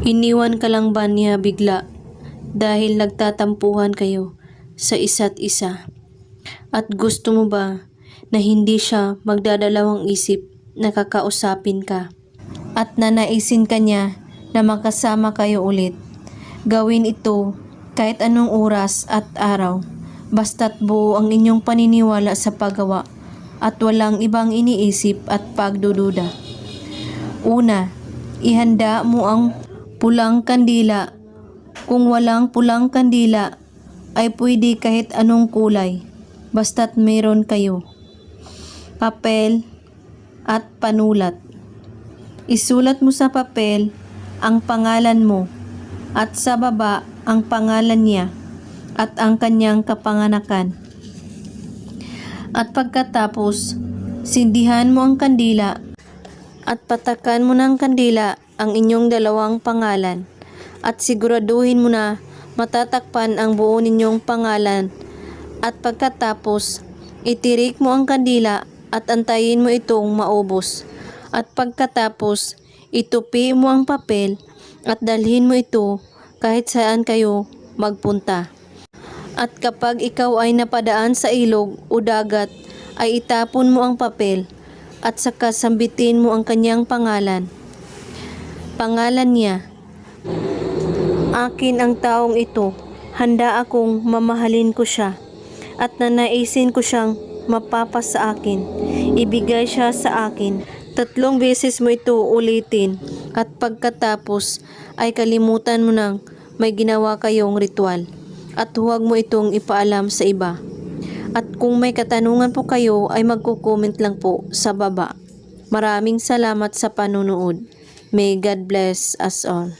Iniwan ka lang ba niya bigla dahil nagtatampuhan kayo sa isa't isa? At gusto mo ba na hindi siya magdadalawang isip na kakausapin ka? At nanaisin ka niya na makasama kayo ulit? Gawin ito kahit anong oras at araw, basta't buo ang inyong paniniwala sa paggawa at walang ibang iniisip at pagdududa. Una, ihanda mo ang pulang kandila. Kung walang pulang kandila, ay pwede kahit anong kulay, basta't meron kayo. Papel at panulat. Isulat mo sa papel ang pangalan mo at sa baba ang pangalan niya at ang kanyang kapanganakan. At pagkatapos, sindihan mo ang kandila at patakan mo ng kandila ang inyong dalawang pangalan at siguraduhin mo na matatakpan ang buo ninyong pangalan. At pagkatapos, itirik mo ang kandila at antayin mo itong maubos. At pagkatapos, itupi mo ang papel at dalhin mo ito kahit saan kayo magpunta. At kapag ikaw ay napadaan sa ilog o dagat, ay itapon mo ang papel at saka sambitin mo ang kanyang pangalan. Pangalan niya, akin ang taong ito, handa akong mamahalin ko siya, at nanaisin ko siyang mapapas sa akin, ibigay siya sa akin. 3 beses mo ito ulitin, at pagkatapos ay kalimutan mo nang may ginawa kayong ritual, at huwag mo itong ipaalam sa iba. At kung may katanungan po kayo ay magko-comment lang po sa baba. Maraming salamat sa panunood. May God bless us all.